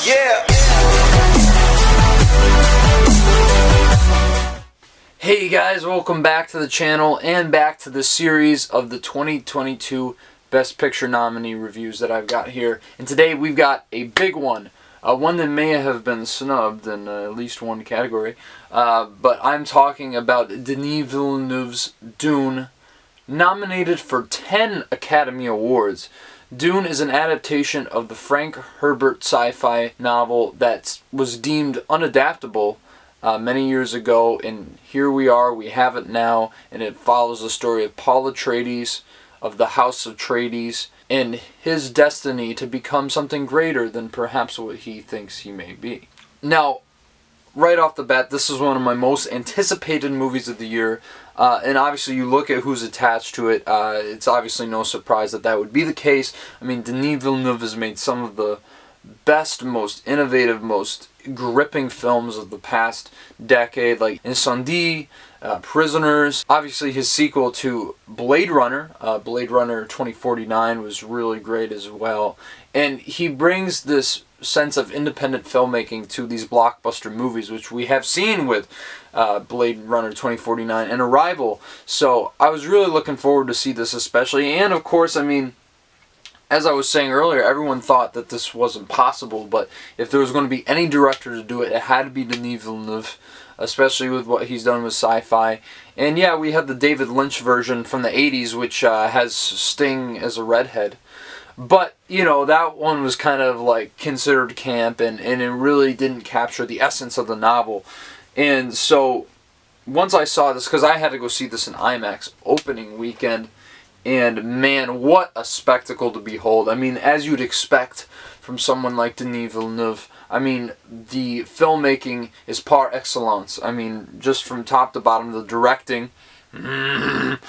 Yeah. Hey guys, welcome back to the channel and back to the series of the 2022 Best Picture nominee reviews that I've got here. And today we've got a big one. One that may have been snubbed in at least one category. But I'm talking about Denis Villeneuve's Dune, nominated for 10 Academy Awards. Dune is an adaptation of the Frank Herbert sci-fi novel that was deemed unadaptable many years ago, and here we are, we have it now, and it follows the story of Paul Atreides, of the House of Atreides, and his destiny to become something greater than perhaps what he thinks he may be. Now, right off the bat, this is one of my most anticipated movies of the year, and obviously you look at who's attached to it, it's obviously no surprise that that would be the case. I mean, Denis Villeneuve has made some of the best, most innovative, most gripping films of the past decade, like Incendie, Prisoners. Obviously his sequel to Blade Runner 2049 was really great as well. And he brings this sense of independent filmmaking to these blockbuster movies, which we have seen with Blade Runner 2049 and Arrival. So I was really looking forward to see this especially. And of course, I mean, as I was saying earlier, everyone thought that this wasn't possible, but if there was going to be any director to do it, it had to be Denis Villeneuve, especially with what he's done with sci-fi. And yeah, we had the David Lynch version from the 80s, which has Sting as a redhead. But, you know, that one was kind of like considered camp, and it really didn't capture the essence of the novel. And so, once I saw this, because I had to go see this in IMAX opening weekend, and man, what a spectacle to behold. I mean, as you'd expect from someone like Denis Villeneuve, I mean, the filmmaking is par excellence. I mean, just from top to bottom, the directing, the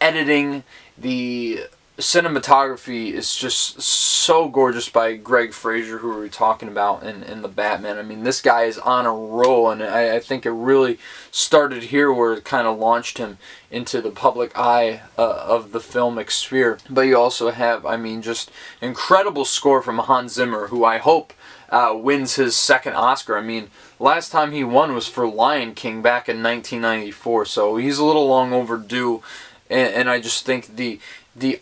editing, the cinematography is just so gorgeous by Greg Fraser, who we were talking about in the Batman. I mean, this guy is on a roll, and I think it really started here where it kind of launched him into the public eye of the filmic sphere. But you also have, I mean, just incredible score from Hans Zimmer, who I hope wins his second Oscar. I mean, last time he won was for Lion King back in 1994, so he's a little long overdue, and I just think the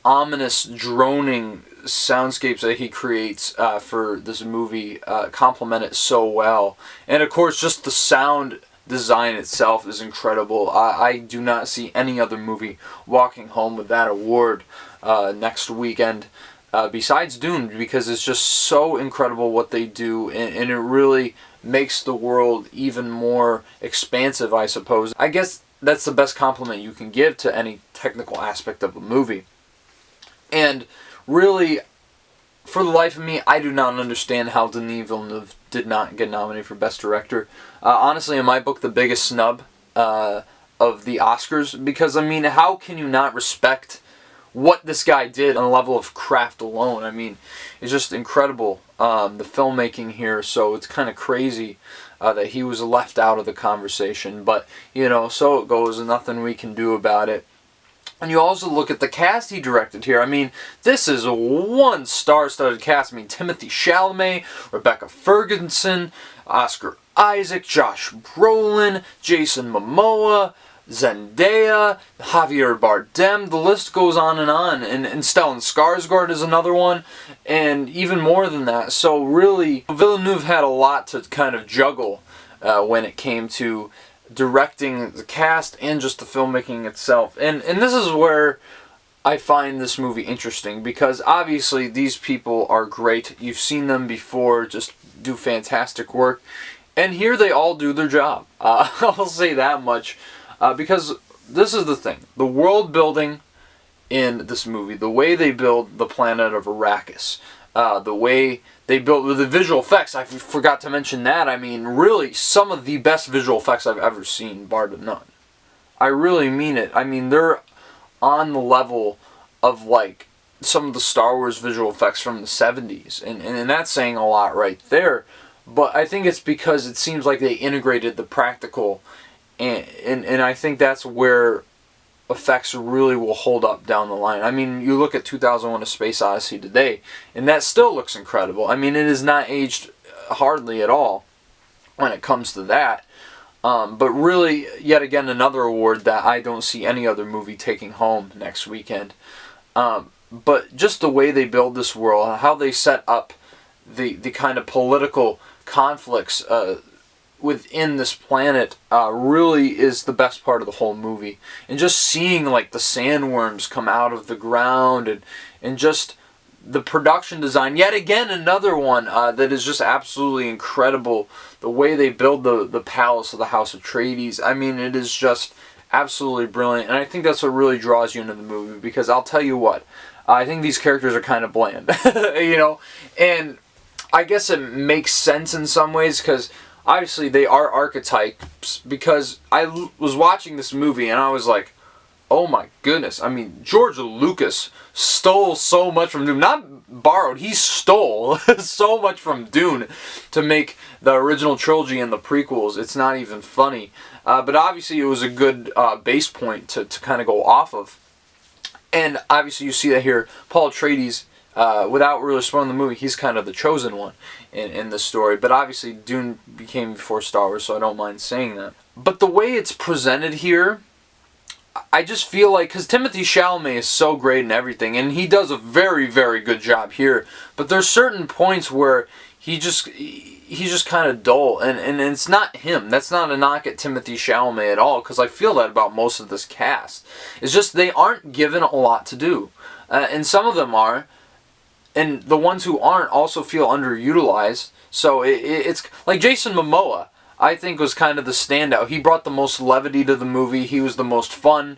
ominous, droning soundscapes that he creates for this movie complement it so well. And of course, just the sound design itself is incredible. I do not see any other movie walking home with that award next weekend besides Dune, because it's just so incredible what they do, and it really makes the world even more expansive, I suppose. I guess that's the best compliment you can give to any technical aspect of a movie. And really, for the life of me, I do not understand how Denis Villeneuve did not get nominated for Best Director. Honestly, in my book, the biggest snub of the Oscars, because, I mean, how can you not respect what this guy did on a level of craft alone? I mean, it's just incredible, the filmmaking here, so it's kind of crazy that he was left out of the conversation. But, you know, so it goes, and nothing we can do about it. And you also look at the cast he directed here. I mean, this is a one star-studded cast. I mean, Timothée Chalamet, Rebecca Ferguson, Oscar Isaac, Josh Brolin, Jason Momoa, Zendaya, Javier Bardem. The list goes on. And Stellan Skarsgård is another one. And even more than that. So really, Villeneuve had a lot to kind of juggle when it came to directing the cast and just the filmmaking itself. And this is where I find this movie interesting, because obviously these people are great. You've seen them before just do fantastic work, and here they all do their job. I'll say that much, because this is the thing. The world building in this movie, the way they build the planet of Arrakis, the way they built with the visual effects, I forgot to mention that. I mean, really, some of the best visual effects I've ever seen, bar none. I really mean it. I mean, they're on the level of, like, some of the Star Wars visual effects from the 70s. And that's saying a lot right there. But I think it's because it seems like they integrated the practical. And I think that's where effects really will hold up down the line. I mean, you look at 2001: A Space Odyssey today, and that still looks incredible. I mean, it is not aged hardly at all when it comes to that. But really, yet again, another award that I don't see any other movie taking home next weekend. But just the way they build this world, how they set up the kind of political conflicts within this planet really is the best part of the whole movie. And just seeing like the sandworms come out of the ground, and just the production design, yet again another one that is just absolutely incredible. The way they build the palace of the House Atreides, I mean, it is just absolutely brilliant. And I think that's what really draws you into the movie, because I'll tell you what, I think these characters are kind of bland, you know, and I guess it makes sense in some ways, because obviously they are archetypes, because I was watching this movie and I was like, oh my goodness, I mean, George Lucas stole so much from Dune. Not borrowed, he stole so much from Dune to make the original trilogy and the prequels. It's not even funny. But obviously it was a good base point to kind of go off of. And obviously you see that here, Paul Atreides, without really spoiling the movie, he's kind of the chosen one in the story. But obviously Dune became before Star Wars, so I don't mind saying that. But the way it's presented here, I just feel like, because Timothée Chalamet is so great in everything, and he does a very, very good job here, but there's certain points where he's just kind of dull, and it's not him. That's not a knock at Timothée Chalamet at all, because I feel that about most of this cast. It's just they aren't given a lot to do, and some of them are, and the ones who aren't also feel underutilized. So it's like Jason Momoa, I think, was kind of the standout. He brought the most levity to the movie. He was the most fun.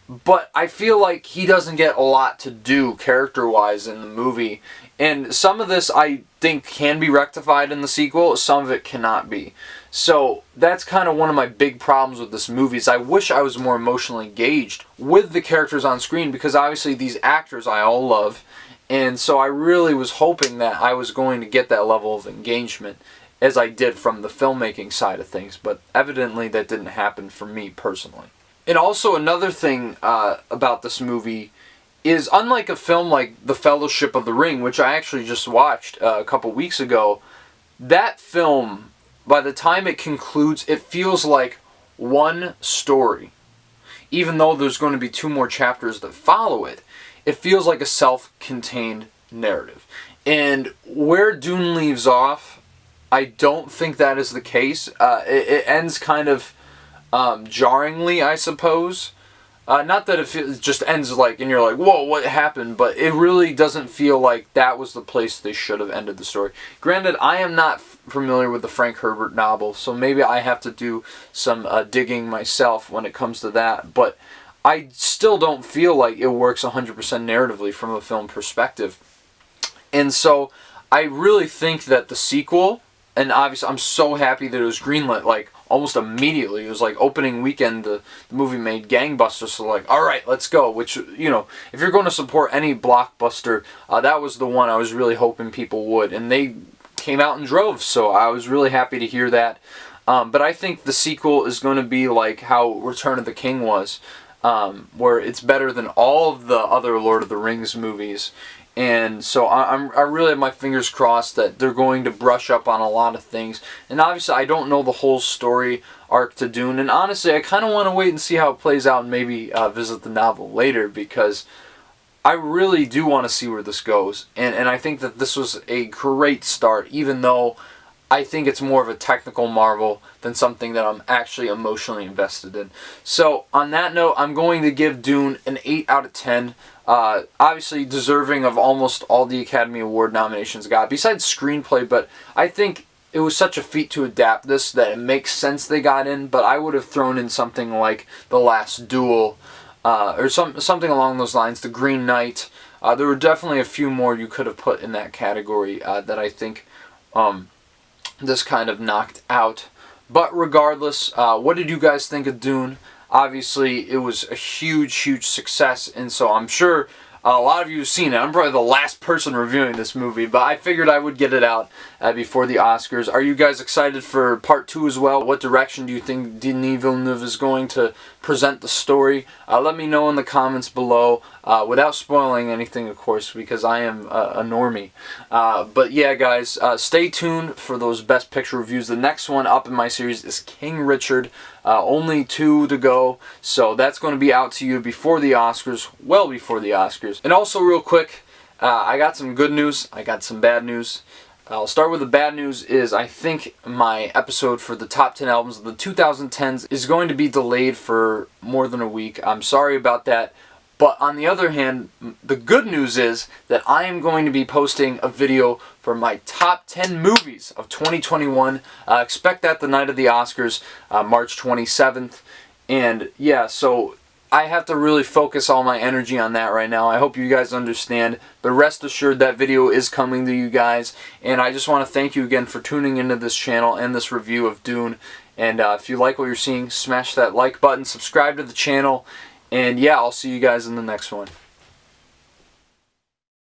But I feel like he doesn't get a lot to do character-wise in the movie. And some of this I think can be rectified in the sequel. Some of it cannot be. So that's kind of one of my big problems with this movie, is I wish I was more emotionally engaged with the characters on screen, because obviously these actors I all love. And so I really was hoping that I was going to get that level of engagement as I did from the filmmaking side of things, but evidently that didn't happen for me personally. And also another thing about this movie is, unlike a film like The Fellowship of the Ring, which I actually just watched a couple weeks ago, that film, by the time it concludes, it feels like one story. Even though there's going to be 2 more chapters that follow it, it feels like a self-contained narrative. And where Dune leaves off, I don't think that is the case. It ends kind of jarringly, I suppose. Not that it just ends like, and you're like, whoa, what happened? But it really doesn't feel like that was the place they should have ended the story. Granted, I am not familiar with the Frank Herbert novel, so maybe I have to do some digging myself when it comes to that. But I still don't feel like it works 100% narratively from a film perspective. And so I really think that the sequel, and obviously I'm so happy that it was greenlit like almost immediately. It was like opening weekend, the movie made gangbusters, so like, alright, let's go. Which, you know, if you're going to support any blockbuster, that was the one I was really hoping people would. And they came out in droves, so I was really happy to hear that. But I think the sequel is going to be like how Return of the King was, where it's better than all of the other Lord of the Rings movies. And so I really have my fingers crossed that they're going to brush up on a lot of things. And obviously I don't know the whole story arc to Dune. And honestly, I kind of want to wait and see how it plays out and maybe visit the novel later, because I really do want to see where this goes. And I think that this was a great start, even though I think it's more of a technical marvel than something that I'm actually emotionally invested in. So on that note, I'm going to give Dune an 8 out of 10. Obviously deserving of almost all the Academy Award nominations it got, besides screenplay, but I think it was such a feat to adapt this that it makes sense they got in, but I would have thrown in something like The Last Duel, or something along those lines, The Green Knight. There were definitely a few more you could have put in that category that I think this kind of knocked out. But regardless, what did you guys think of Dune? Obviously, it was a huge, huge success, and so I'm sure A lot of you have seen it. I'm probably the last person reviewing this movie, but I figured I would get it out before the Oscars. Are you guys excited for part 2 as well? What direction do you think Denis Villeneuve is going to present the story? Let me know in the comments below, without spoiling anything, of course, because I am a normie. But yeah, guys, stay tuned for those Best Picture reviews. The next one up in my series is King Richard. Only 2 to go, so that's going to be out to you before the Oscars, well before the Oscars. And also, real quick, I got some good news, I got some bad news. I'll start with the bad news. Is I think my episode for the top 10 albums of the 2010s is going to be delayed for more than a week. I'm sorry about that. But on the other hand, the good news is that I am going to be posting a video for my top 10 movies of 2021. Expect that the night of the Oscars, March 27th. And yeah, so I have to really focus all my energy on that right now. I hope you guys understand. But rest assured that video is coming to you guys. And I just want to thank you again for tuning into this channel and this review of Dune. And if you like what you're seeing, smash that like button, subscribe to the channel. And yeah, I'll see you guys in the next one.